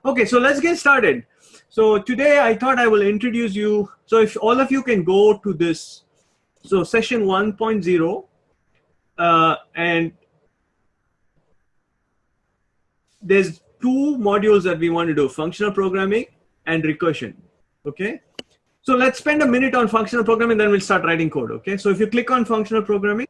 Okay, so let's get started. So today I thought I will introduce you. So if all of you can go to this, so session 1.0, and there's two modules that we want to do, functional programming and recursion. Okay. So let's spend a minute on functional programming, then we'll start writing code. Okay. So if you click on functional programming,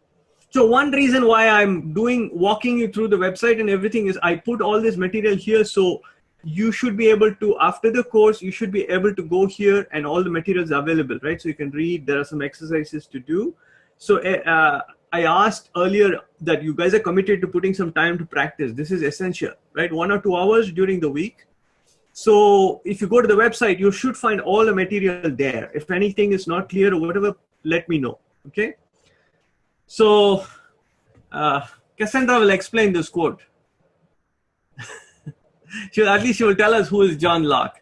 so one reason why I'm walking you through the website and everything is I put all this material here. So you should be able to, after the course, you should be able to go here and all the materials are available, right? So you can read, there are some exercises to do. So I asked earlier that you guys are committed to putting some time to practice. This is essential, right? 1 or 2 hours during the week. So if you go to the website, you should find all the material there. If anything is not clear or whatever, let me know, okay? So Cassandra will explain this quote. At least she will tell us who is John Locke.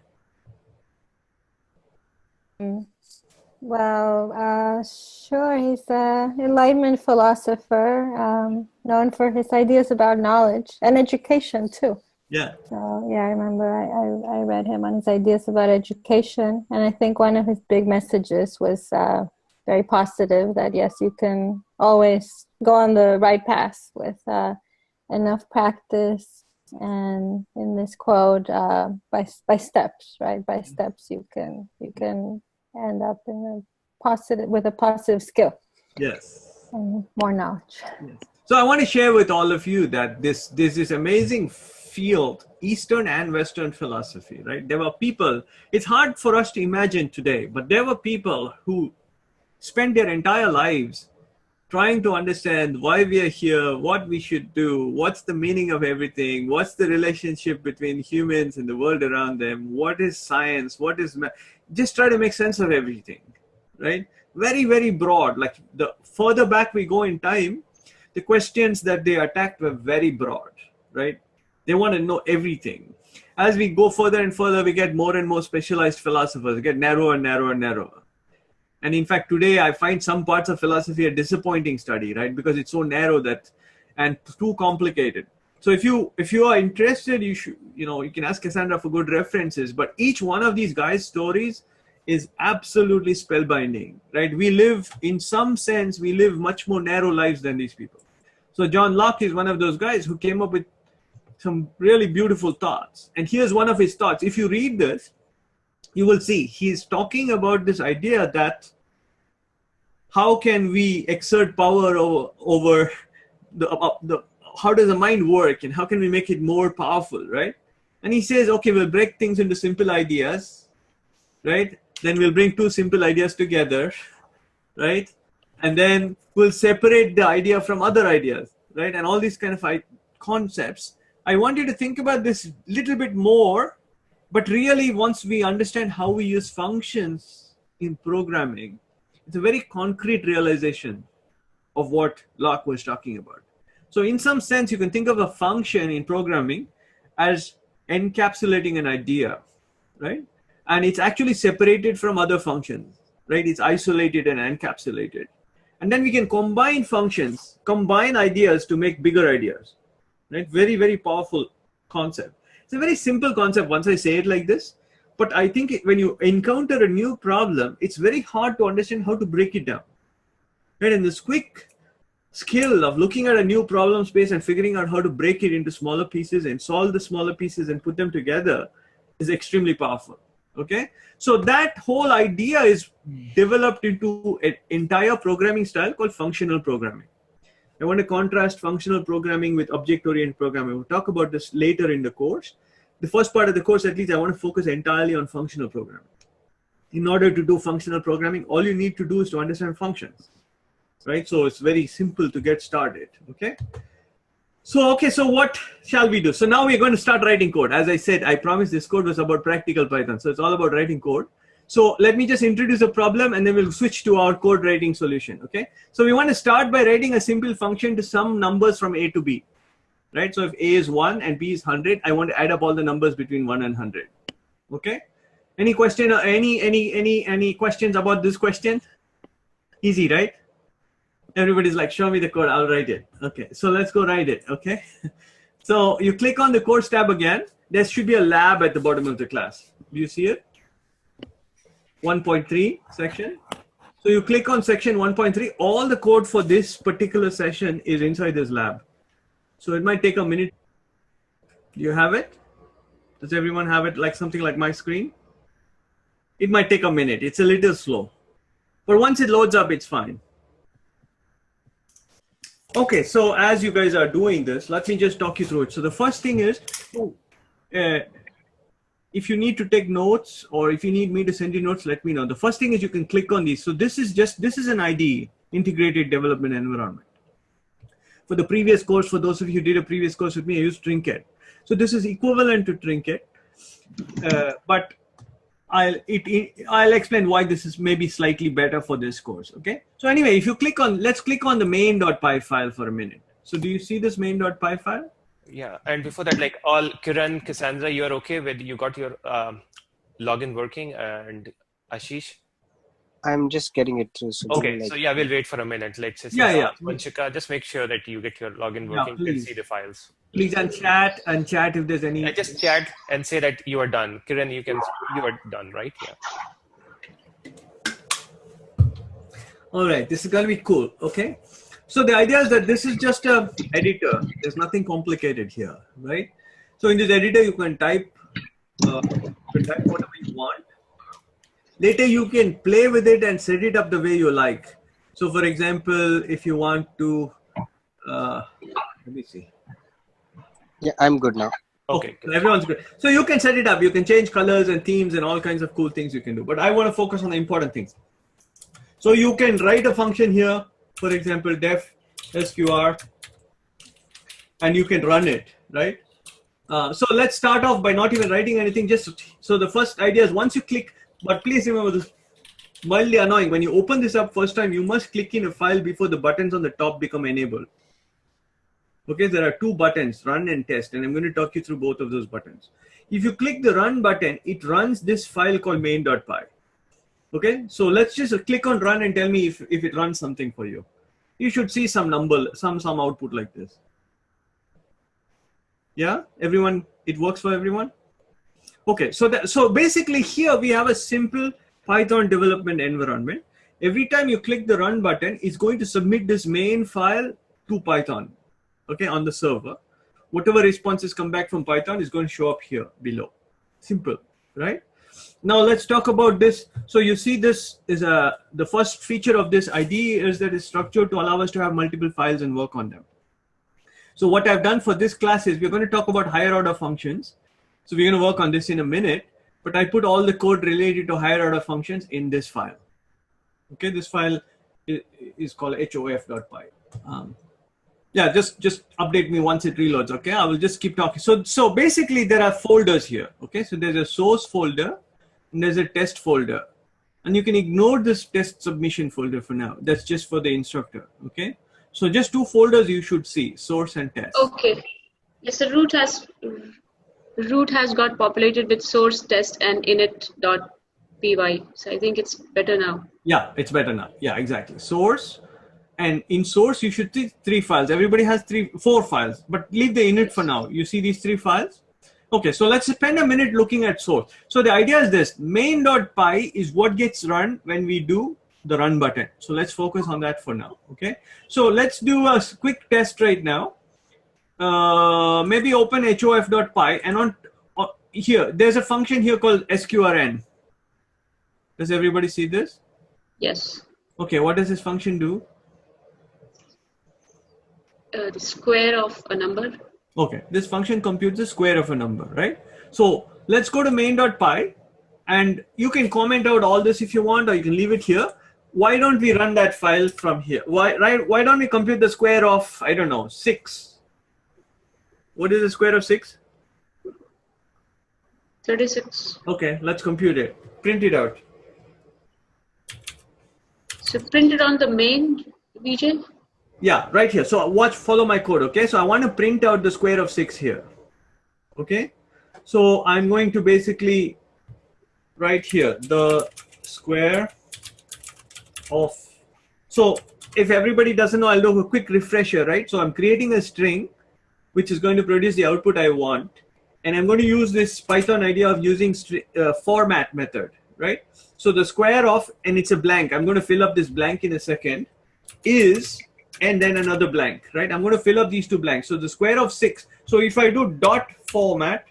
Well, sure. He's an Enlightenment philosopher, known for his ideas about knowledge and education too. Yeah. So yeah, I remember I read him on his ideas about education, and I think one of his big messages was very positive, that yes, you can always go on the right path with enough practice. And in this quote, by steps, right? By steps, you can end up in with a positive skill. Yes. And more knowledge. Yes. So I want to share with all of you that this amazing field, Eastern and Western philosophy, right? There were people, it's hard for us to imagine today, but there were people who spent their entire lives trying to understand why we are here, what we should do, what's the meaning of everything, what's the relationship between humans and the world around them, what is science, what is just try to make sense of everything, right? Very, very broad. Like the further back we go in time, the questions that they attacked were very broad, right? They want to know everything. As we go further and further, we get more and more specialized philosophers, get narrower and narrower and narrower. And in fact, today I find some parts of philosophy a disappointing study, right? Because it's so narrow and too complicated. So if you are interested, you can ask Cassandra for good references. But each one of these guys' stories is absolutely spellbinding, right? In some sense, we live much more narrow lives than these people. So John Locke is one of those guys who came up with some really beautiful thoughts. And here's one of his thoughts. If you read this, you will see he's talking about this idea that how can we exert power over how does the mind work and how can we make it more powerful, right? And he says, okay, we'll break things into simple ideas, right? Then we'll bring two simple ideas together, right? And then we'll separate the idea from other ideas, right? And all these kind of concepts. I want you to think about this a little bit more, but really once we understand how we use functions in programming, it's a very concrete realization of what Locke was talking about. So in some sense, you can think of a function in programming as encapsulating an idea, right? And it's actually separated from other functions, right? It's isolated and encapsulated. And then we can combine ideas to make bigger ideas, right? Very, very powerful concept. It's a very simple concept once I say it like this. But I think when you encounter a new problem, it's very hard to understand how to break it down, right? And this quick skill of looking at a new problem space and figuring out how to break it into smaller pieces and solve the smaller pieces and put them together is extremely powerful, okay? So that whole idea is developed into an entire programming style called functional programming. I want to contrast functional programming with object-oriented programming. We'll talk about this later in the course. The first part of the course, at least, I want to focus entirely on functional programming. In order to do functional programming, all you need to do is to understand functions, right? So it's very simple to get started, okay? So what shall we do? So now we're going to start writing code. As I said, I promised this code was about practical Python. So it's all about writing code. So let me just introduce a problem and then we'll switch to our code writing solution, okay? So we want to start by writing a simple function to sum numbers from A to B. Right? So if A is 1 and B is 100, I want to add up all the numbers between 1 and 100. Okay? Any question or any questions about this question? Easy, right? Everybody's like, show me the code, I'll write it. Okay, so let's go write it, okay? So you click on the course tab again, there should be a lab at the bottom of the class. Do you see it? 1.3 section. So you click on section 1.3, all the code for this particular session is inside this lab. So it might take a minute. Do you have it? Does everyone have it like something like my screen? It might take a minute. It's a little slow. But once it loads up, it's fine. Okay, so as you guys are doing this, let me just talk you through it. So the first thing is, if you need to take notes or if you need me to send you notes, let me know. The first thing is you can click on these. So this is an IDE, Integrated Development Environment. For the previous course, for those of you who did a previous course with me, I used Trinket. So this is equivalent to Trinket, but I'll explain why this is maybe slightly better for this course, okay? So anyway, if you click on, let's click on the main.py file for a minute. So do you see this main.py file? Yeah, and before that, like all Kiran, Cassandra, you're okay with, you got your login working, and Ashish? I'm just getting it through. So okay, like, so yeah, we'll wait for a minute. Let's just Vanchika, just make sure that you get your login working and see the files. Please and chat if there's any. Just chat and say that you are done. Kiran, you are done, right? Yeah. All right, this is gonna be cool. Okay, so the idea is that this is just a editor. There's nothing complicated here, right? So in this editor, you can type whatever you want. Later, you can play with it and set it up the way you like. So for example, if you want to, let me see. Yeah, I'm good now. Okay, everyone's good. So you can set it up. You can change colors and themes and all kinds of cool things you can do. But I want to focus on the important things. So you can write a function here, for example, def sqr, and you can run it, right? So let's start off by not even writing anything. So the first idea is once you click, but please remember this, mildly annoying. When you open this up first time, you must click in a file before the buttons on the top become enabled. Okay, there are two buttons, run and test, and I'm going to talk you through both of those buttons. If you click the run button, it runs this file called main.py. Okay, so let's just click on run and tell me if it runs something for you. You should see some number, some output like this. Yeah, everyone, it works for everyone? Okay, so basically here we have a simple Python development environment. Every time you click the run button, it's going to submit this main file to Python, okay, on the server. Whatever responses come back from Python is going to show up here below. Simple, right? Now let's talk about this. So you see this is the first feature of this IDE is that it's structured to allow us to have multiple files and work on them. So what I've done for this class is we're going to talk about higher order functions. So we're going to work on this in a minute, but I put all the code related to higher order functions in this file. Okay, this file is called hof.py. Yeah, just update me once it reloads. Okay, I will just keep talking. So basically there are folders here. Okay, so there's a source folder and there's a test folder, and you can ignore this test submission folder for now. That's just for the instructor. Okay, so just two folders you should see, source and test. Okay. Yes, the root has got populated with source, test, and init.py. So I think it's better now. Yeah, it's better now. Yeah, exactly. Source, and in source you should see three files. Everybody has four files, but leave the init for now. You see these three files? Okay, so let's spend a minute looking at source. So the idea is this: main.py is what gets run when we do the run button. So let's focus on that for now. Okay, so let's do a quick test right now. Maybe open hof.py, and on here there's a function here called sqrn. Does everybody see this? Yes. Okay, what does this function do? The square of a number. Okay, this function computes the square of a number, right? So let's go to main.py, and you can comment out all this if you want, or you can leave it here. Why don't we run that file from here? Why don't we compute the square of, I don't know, 6? What is the square of 6? 36. Okay, let's compute it. Print it out. So print it on the main, Vijay? Yeah, right here. So follow my code, okay? So I want to print out the square of 6 here, okay? So I'm going to basically write here the square of, so if everybody doesn't know, I'll do a quick refresher, right? So I'm creating a string which is going to produce the output I want. and I'm going to use this Python idea of using format method, right? So the square of, and it's a blank. I'm going to fill up this blank in a second, is, and then another blank, right? I'm going to fill up these two blanks. So the square of 6. So if I do dot format,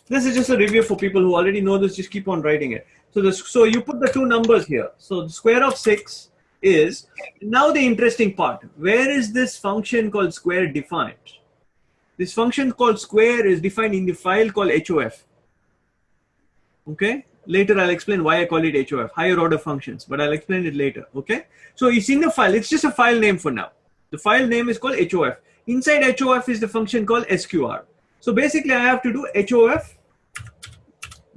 this is just a review for people who already know this, just keep on writing it. So you put the two numbers here. So the square of 6 is, now the interesting part, where is this function called square defined? This function called square is defined in the file called HOF. Okay? Later I'll explain why I call it HOF, higher order functions, but I'll explain it later. Okay? So it's in the file, it's just a file name for now. The file name is called HOF. Inside HOF is the function called SQR. So basically I have to do HOF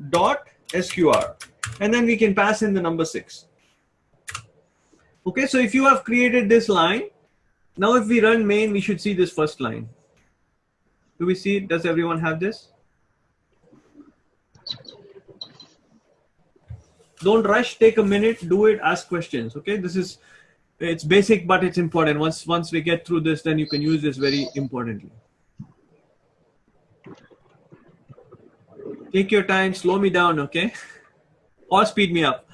dot SQR, and then we can pass in the number 6. Okay, so if you have created this line, now if we run main, we should see this first line. Do we see it? Does everyone have this? Don't rush, take a minute, do it, ask questions. Okay, it's basic, but it's important. Once we get through this, then you can use this very importantly. Take your time, slow me down, okay? Or speed me up.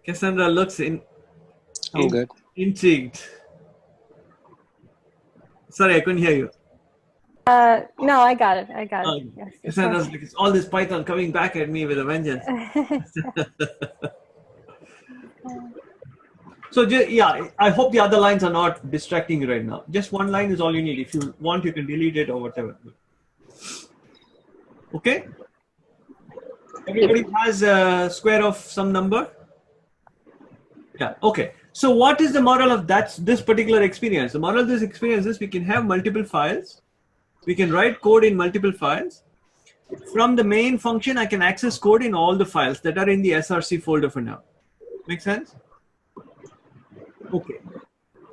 Cassandra looks intrigued. Sorry, I couldn't hear you. No, I got it. Yes, Cassandra's like, it's all this Python coming back at me with a vengeance. So yeah, I hope the other lines are not distracting you right now. Just one line is all you need. If you want, you can delete it or whatever. Okay? Everybody has a square of some number? Yeah, okay. So what is the moral of this particular experience? The moral of this experience is we can have multiple files. We can write code in multiple files. From the main function, I can access code in all the files that are in the SRC folder for now. Make sense? Okay.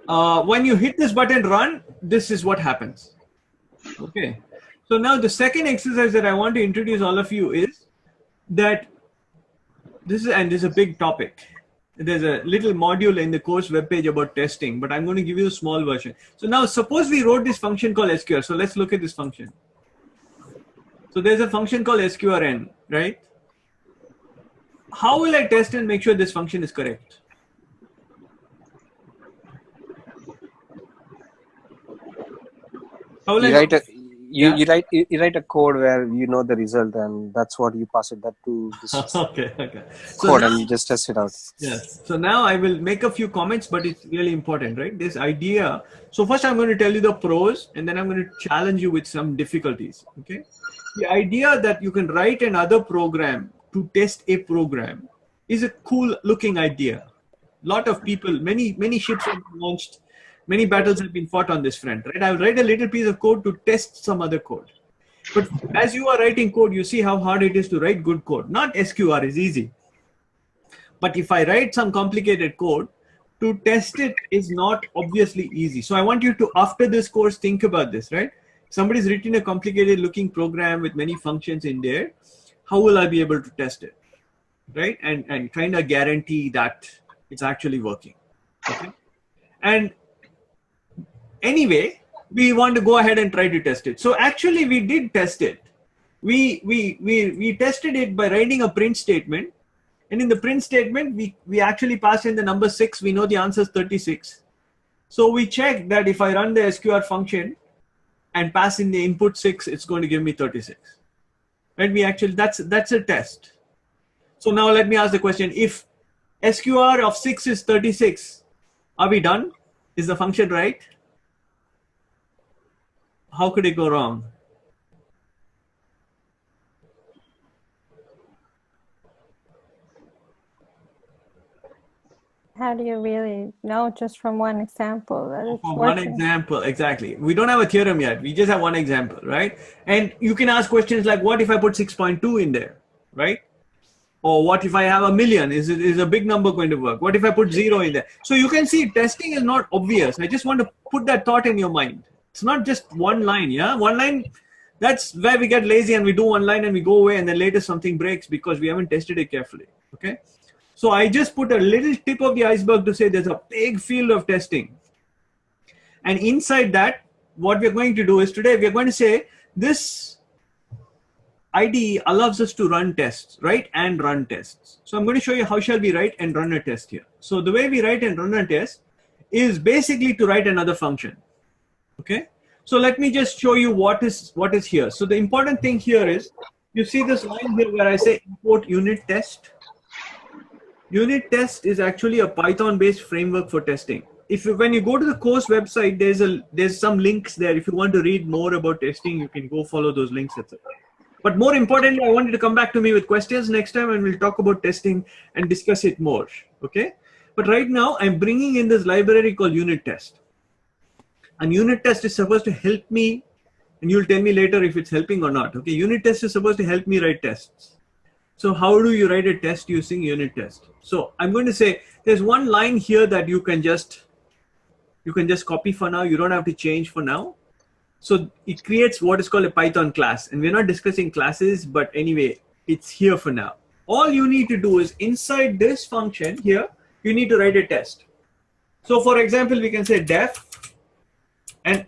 When you hit this button run, this is what happens. Okay. So now the second exercise that I want to introduce all of you is that this is a big topic. There's a little module in the course webpage about testing, but I'm going to give you a small version. So now suppose we wrote this function called SQR. So let's look at this function. So there's a function called SQRN, right? How will I test and make sure this function is correct? How will you write a code where you know the result, and that's what you pass it that to this okay. So code, now, and you just test it out. Yes. So now I will make a few comments, but it's really important, right? This idea. So first I'm going to tell you the pros, and then I'm going to challenge you with some difficulties. Okay. The idea that you can write another program to test a program is a cool looking idea. A lot of people, many ships have been launched. Many battles have been fought on this front, right? I'll write a little piece of code to test some other code. But as you are writing code, you see how hard it is to write good code. Not SQR is easy. But if I write some complicated code, to test it is not obviously easy. So I want you to, after this course, think about this, right? Somebody's written a complicated looking program with many functions in there. How will I be able to test it, right? And kind of guarantee that it's actually working, okay? And anyway, we want to go ahead and try to test it. So actually we did test it. We tested it by writing a print statement. And in the print statement, we actually pass in the number 6. We know the answer is 36. So we checked that if I run the SQR function and pass in the input 6, it's going to give me 36. Right? We actually, that's a test. So now let me ask the question, if SQR of 6 is 36, are we done? Is the function right? How could it go wrong? How do you really know just from one example that it's From working? one example, exactly. We don't have a theorem yet. We just have one example, right? And you can ask questions like, what if I put 6.2 in there, right? Or what if I have 1,000,000? Is a big number going to work? What if I put 0 in there? So you can see testing is not obvious. I just want to put that thought in your mind. It's not just one line, yeah? One line, that's where we get lazy and we do one line and we go away and then later something breaks because we haven't tested it carefully, okay? So I just put a little tip of the iceberg to say there's a big field of testing. And inside that, what we're going to do is today, we're going to say this IDE allows us to run tests, write and run tests. So I'm going to show you how shall we write and run a test here. So the way we write and run a test is basically to write another function. Okay. So let me just show you what is here. So the important thing here is, you see this line here where I say import unit test. Unit test is actually a Python-based framework for testing. When you go to the course website, there's some links there. If you want to read more about testing, you can go follow those links, etc. But more importantly, I want you to come back to me with questions next time, and we'll talk about testing and discuss it more. Okay. But right now, I'm bringing in this library called unit test. And unit test is supposed to help me, and you'll tell me later if it's helping or not. Okay, unit test is supposed to help me write tests. So how do you write a test using unit test? So I'm going to say there's one line here that you can just copy for now. You don't have to change for now. So it creates what is called a Python class. And we're not discussing classes, but anyway, it's here for now. All you need to do is inside this function here, you need to write a test. So for example, we can say def. And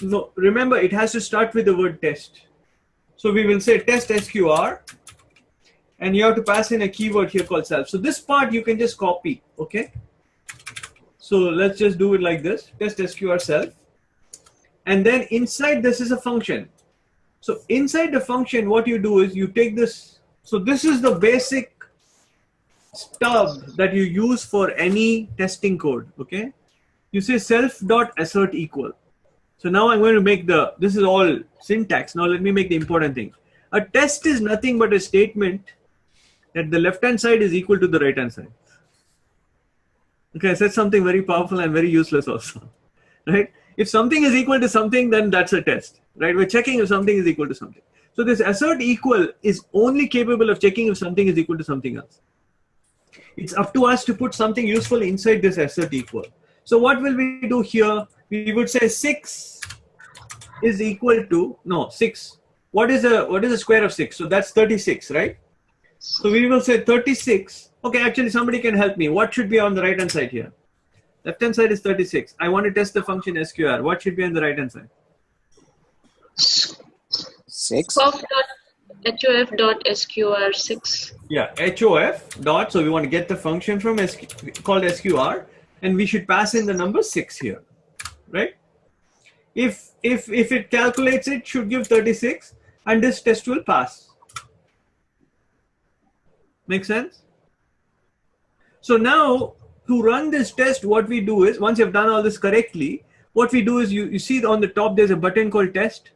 no, remember, it has to start with the word test. So we will say test SQR, and you have to pass in a keyword here called self. So this part you can just copy, okay? So let's just do it like this, test SQR self. And then inside this is a function. So inside the function, what you do is you take this. So this is the basic stub that you use for any testing code, okay? You say self.assert equal. So now I'm going to make this is all syntax. Now let me make the important thing. A test is nothing but a statement that the left-hand side is equal to the right-hand side. Okay, I said something very powerful and very useless also, right? If something is equal to something, then that's a test, right? We're checking if something is equal to something. So this assert equal is only capable of checking if something is equal to something else. It's up to us to put something useful inside this assert equal. So what will we do here? We would say 6 is equal to, no, 6. What is the square of 6? So that's 36, right? So we will say 36. Okay, actually somebody can help me. What should be on the right hand side here? Left hand side is 36. I want to test the function SQR. What should be on the right hand side? 6. hof.sqr6. Yeah, hof dot. So we want to get the function from called SQR, and we should pass in the number 6 here, right? If it calculates, it should give 36, and this test will pass. Make sense? So now to run this test, what we do is, once you've done all this correctly, what we do is you see on the top there's a button called test.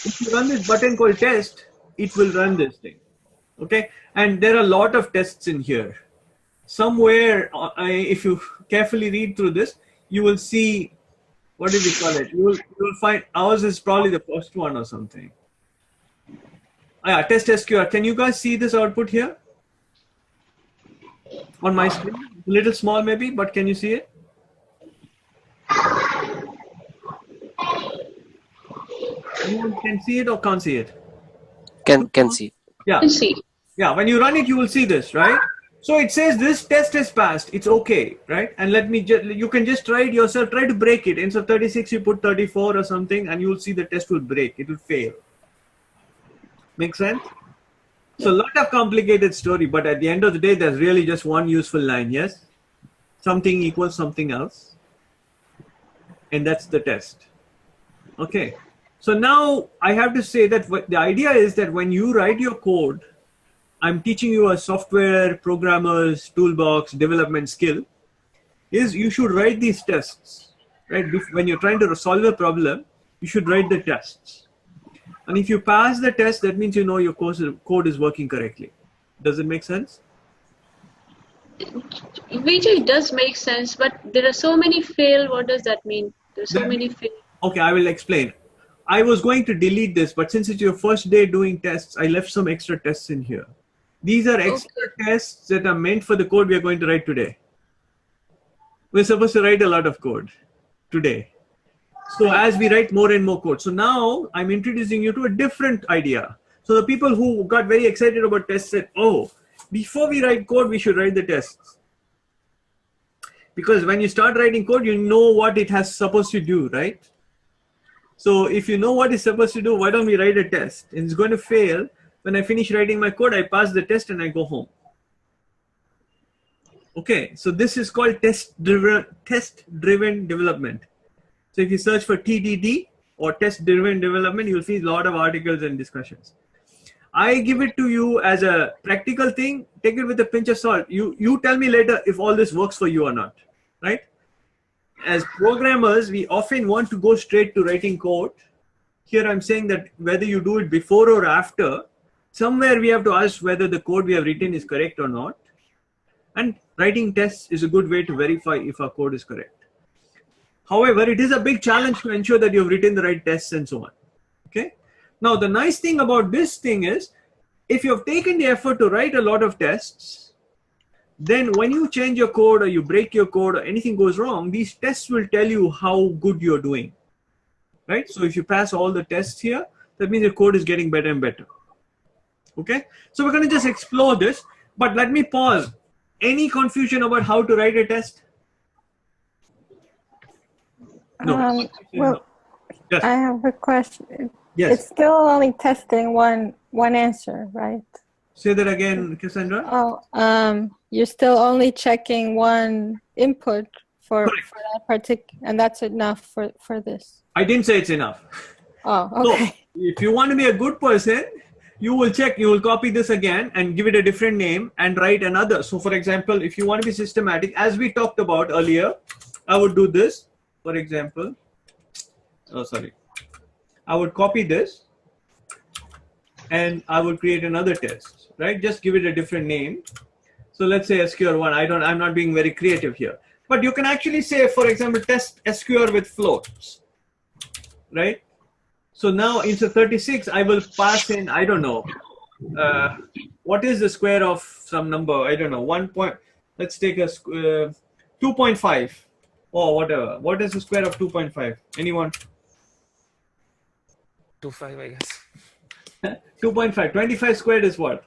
If you run this button called test, it will run this thing. Okay, and there are a lot of tests in here. Somewhere, if you carefully read through this, you will see, what do we call it? You will find ours is probably the first one or something. Yeah, test SQR. Can you guys see this output here on my screen? A little small maybe, but can you see it? Anyone can see it or can't see it? Can see. Yeah. Can see. Yeah, when you run it, you will see this, right? So it says this test is passed. It's okay, right? And let me you can just try it yourself. Try to break it. Instead of 36, you put 34 or something, and you will see the test will break. It will fail. Make sense? So a lot of complicated story, but at the end of the day, there's really just one useful line. Yes, something equals something else, and that's the test. Okay. So now I have to say that the idea is that when you write your code, I'm teaching you a software programmer's toolbox development skill, is you should write these tests, right? When you're trying to solve a problem, you should write the tests. And if you pass the test, that means you know your code is working correctly. Does it make sense? Vijay, it does make sense, but there are so many fail. What does that mean? There's so many fail. Okay, I will explain. I was going to delete this, but since it's your first day doing tests, I left some extra tests in here. These are extra tests that are meant for the code we are going to write today. We're supposed to write a lot of code today. So as we write more and more code. So now I'm introducing you to a different idea. So the people who got very excited about tests said, oh, before we write code, we should write the tests. Because when you start writing code, you know what it has supposed to do, right? So if you know what it's supposed to do, why don't we write a test? And it's going to fail. When I finish writing my code, I pass the test and I go home. Okay, so this is called test-driven development. So if you search for TDD or test-driven development, you'll see a lot of articles and discussions. I give it to you as a practical thing. Take it with a pinch of salt. You tell me later if all this works for you or not, right? As programmers, we often want to go straight to writing code. Here I'm saying that whether you do it before or after, somewhere we have to ask whether the code we have written is correct or not. And writing tests is a good way to verify if our code is correct. However, it is a big challenge to ensure that you've written the right tests and so on. Okay. Now, the nice thing about this thing is, if you've taken the effort to write a lot of tests, then when you change your code or you break your code or anything goes wrong, these tests will tell you how good you're doing, right? So if you pass all the tests here, that means your code is getting better and better. Okay. So we're going to just explore this, but let me pause. Any confusion about how to write a test? No. Well, yes. I have a question. Yes. It's still only testing one answer, right? Say that again, Cassandra. Oh, you're still only checking one input for that particular, and that's enough for this. I didn't say it's enough. Oh, okay. So if you want to be a good person, you will check, you will copy this again and give it a different name and write another. So for example, if you want to be systematic, as we talked about earlier, I would do this, for example. Oh, sorry. I would copy this and I would create another test, right? Just give it a different name. So let's say SQR1. I'm not being very creative here, but you can actually say, for example, test SQR with floats, right? So now instead of 36, I will pass in, I don't know, what is the square of some number? I don't know, 1 point, let's take a 2.5 or whatever. What is the square of 2.5? Anyone? 2.5, I guess. 2.5. 25 squared is what?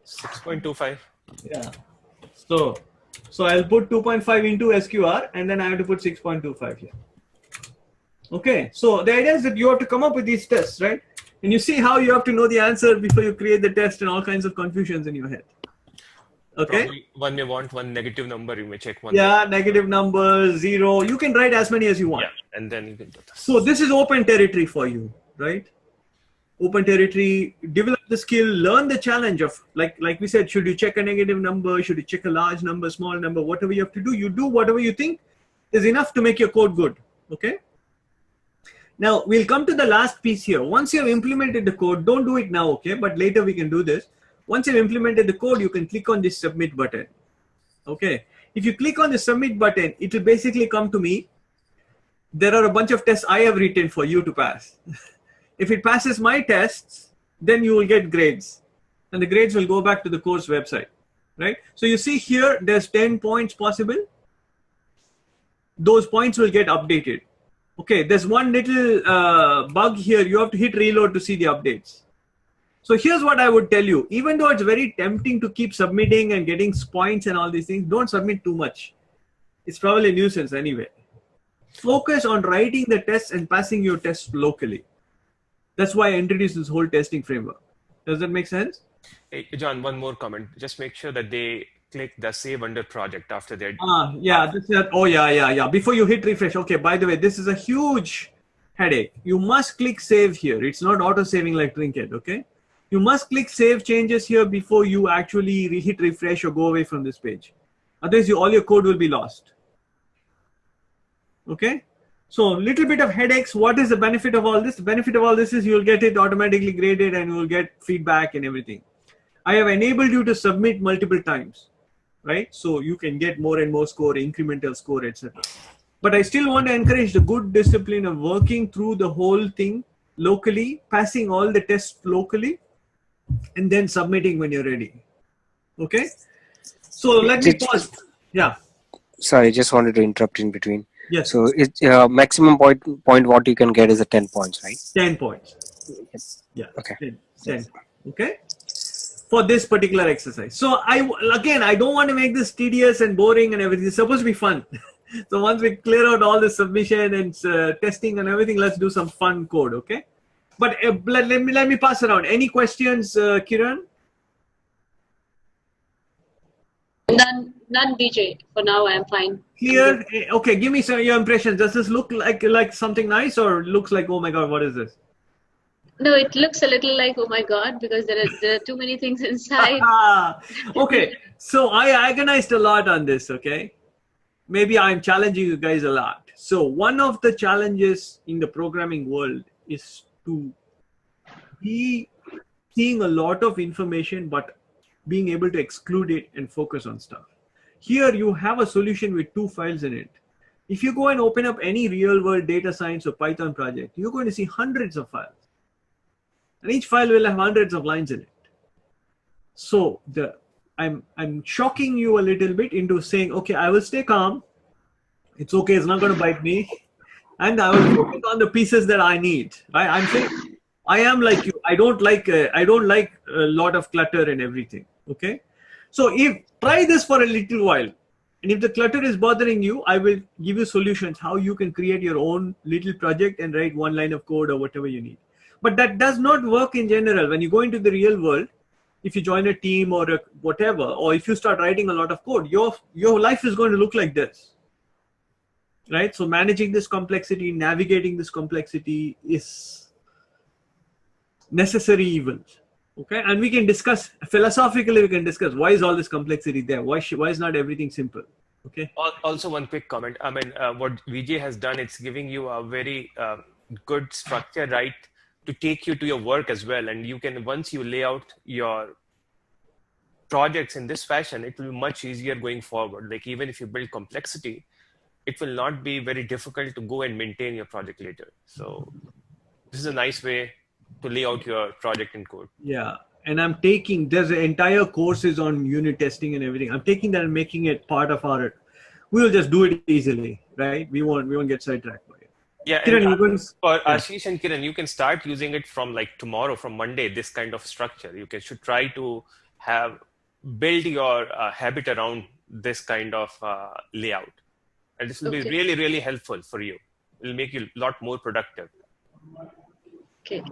6.25. Yeah. So I'll put 2.5 into SQR and then I have to put 6.25 here. Okay. So the idea is that you have to come up with these tests, right? And you see how you have to know the answer before you create the test and all kinds of confusions in your head. Okay. Probably one may want one negative number. You may check one. Yeah, negative number, 0. You can write as many as you want. Yeah, and then you can do this. So this is open territory for you, right? Open territory, develop the skill, learn the challenge of, like we said, should you check a negative number? Should you check a large number, small number? Whatever you have to do, you do whatever you think is enough to make your code good. Okay. Now we'll come to the last piece here. Once you have implemented the code, don't do it now, okay? But later we can do this. Once you've implemented the code, you can click on this submit button. Okay. If you click on the submit button, it will basically come to me. There are a bunch of tests I have written for you to pass. If it passes my tests, then you will get grades. And the grades will go back to the course website, right? So you see here, there's 10 points possible. Those points will get updated. Okay, there's one little bug here. You have to hit reload to see the updates. So here's what I would tell you. Even though it's very tempting to keep submitting and getting points and all these things, don't submit too much. It's probably a nuisance anyway. Focus on writing the tests and passing your tests locally. That's why I introduced this whole testing framework. Does that make sense? Hey, John, one more comment. Just make sure that they click the save under project after they're yeah. Oh, yeah. Before you hit refresh. Okay, by the way, this is a huge headache. You must click save here. It's not auto-saving like Trinket, okay? You must click save changes here before you actually hit refresh or go away from this page. Otherwise, all your code will be lost. Okay? So a little bit of headaches. What is the benefit of all this? The benefit of all this is you'll get it automatically graded and you'll get feedback and everything. I have enabled you to submit multiple times, right? So you can get more and more score, incremental score, etc. But I still want to encourage the good discipline of working through the whole thing locally, passing all the tests locally, and then submitting when you're ready. Okay? So let me pause. Yeah. Sorry, just wanted to interrupt in between. Yes. So it's maximum point what you can get is a 10 points, right? 10 points. Yes. Yeah. Okay. 10. Okay. for this particular exercise. So I don't want to make this tedious and boring and everything. It's supposed to be fun. So once we clear out all the submission and testing and everything, let's do some fun code, okay? But let me pass around. Any questions, Kiran? None, DJ. For now, I'm fine. Clear? Okay, give me your impressions. Does this look like something nice, or looks like, oh my God, what is this? No, it looks a little like, oh my God, because there are too many things inside. Okay, so I agonized a lot on this, okay? Maybe I'm challenging you guys a lot. So one of the challenges in the programming world is to be seeing a lot of information, but being able to exclude it and focus on stuff. Here you have a solution with 2 files in it. If you go and open up any real world data science or Python project, you're going to see hundreds of files. And each file will have hundreds of lines in it. So I'm shocking you a little bit into saying, okay, I will stay calm. It's okay, it's not going to bite me. And I will focus on the pieces that I need. Right? I'm saying I am like you. I don't like a lot of clutter and everything. Okay. So try this for a little while. And if the clutter is bothering you, I will give you solutions how you can create your own little project and write 1 line of code or whatever you need. But that does not work in general. When you go into the real world, if you join a team or whatever, or if you start writing a lot of code, your life is going to look like this. Right? So managing this complexity, navigating this complexity is necessary evil. Okay, and we can discuss philosophically. We can discuss why is all this complexity there? Why is not everything simple? Okay. Also, one quick comment. I mean, what Vijay has done, it's giving you a very good structure, right, to take you to your work as well. And you can, once you lay out your projects in this fashion, it will be much easier going forward. Like even if you build complexity, it will not be very difficult to go and maintain your project later. So this is a nice way to lay out your project in code. Yeah. And I'm taking, there's entire courses on unit testing and everything. I'm taking that and making it part of our, we'll just do it easily, right? We won't get sidetracked by it. Yeah. Kiran, for Ashish and Kiran, you can start using it from like tomorrow, from Monday, this kind of structure. Should try to build your habit around this kind of layout. And this will be really, really helpful for you. It will make you a lot more productive. Okay.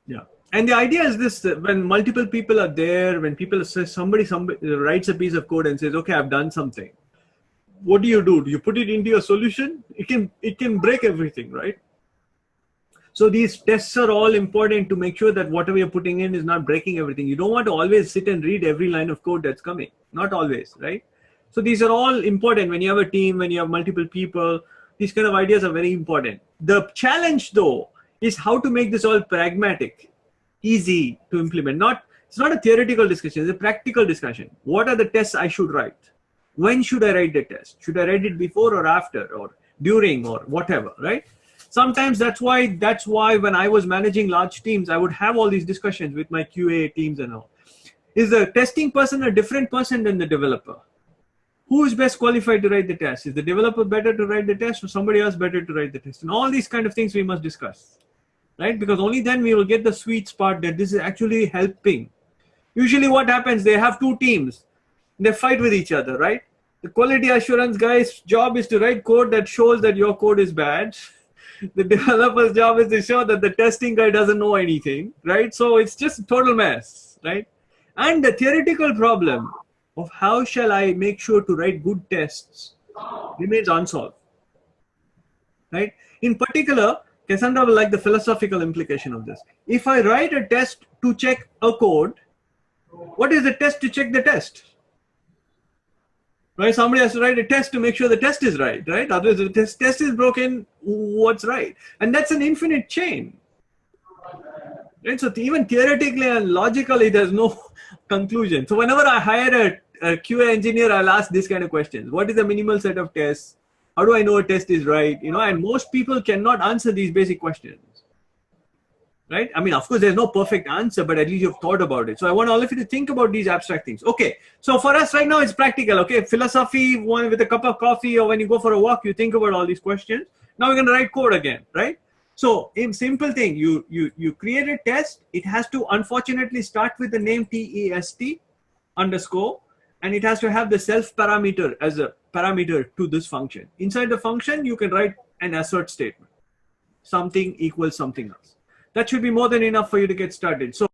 Yeah. And the idea is this, when multiple people are there, when people say somebody writes a piece of code and says, okay, I've done something. What do? Do you put it into your solution? It can break everything, right? So these tests are all important to make sure that whatever you're putting in is not breaking everything. You don't want to always sit and read every line of code that's coming. Not always, right? So these are all important when you have a team, when you have multiple people. These kind of ideas are very important. The challenge, though, is how to make this all pragmatic, easy to implement. It's not a theoretical discussion, it's a practical discussion. What are the tests I should write? When should I write the test? Should I write it before or after or during or whatever, right? Sometimes that's why when I was managing large teams, I would have all these discussions with my QA teams and all. Is the testing person a different person than the developer? Who is best qualified to write the test? Is the developer better to write the test or somebody else better to write the test? And all these kind of things we must discuss, right? Because only then we will get the sweet spot that this is actually helping. Usually what happens, they have 2 teams. They fight with each other, right? The quality assurance guy's job is to write code that shows that your code is bad. The developer's job is to show that the testing guy doesn't know anything, right? So it's just a total mess, right? And the theoretical problem of how shall I make sure to write good tests remains unsolved, right? In particular, Cassandra will like the philosophical implication of this. If I write a test to check a code, what is the test to check the test? Right? Somebody has to write a test to make sure the test is right? Otherwise, if the test is broken, what's right? And that's an infinite chain. Right? So even theoretically and logically, there's no conclusion. So whenever I hire a QA engineer, I'll ask this kind of questions. What is the minimal set of tests? How do I know a test is right? And most people cannot answer these basic questions. Right? I mean, of course, there's no perfect answer, but at least you've thought about it. So I want all of you to think about these abstract things. Okay. So for us right now, it's practical. Okay. Philosophy, one with a cup of coffee, or when you go for a walk, you think about all these questions. Now we're going to write code again, right? So in simple thing, you create a test. It has to unfortunately start with the name test underscore, and it has to have the self parameter as a parameter to this function. Inside the function, you can write an assert statement. Something equals something else. That should be more than enough for you to get started. So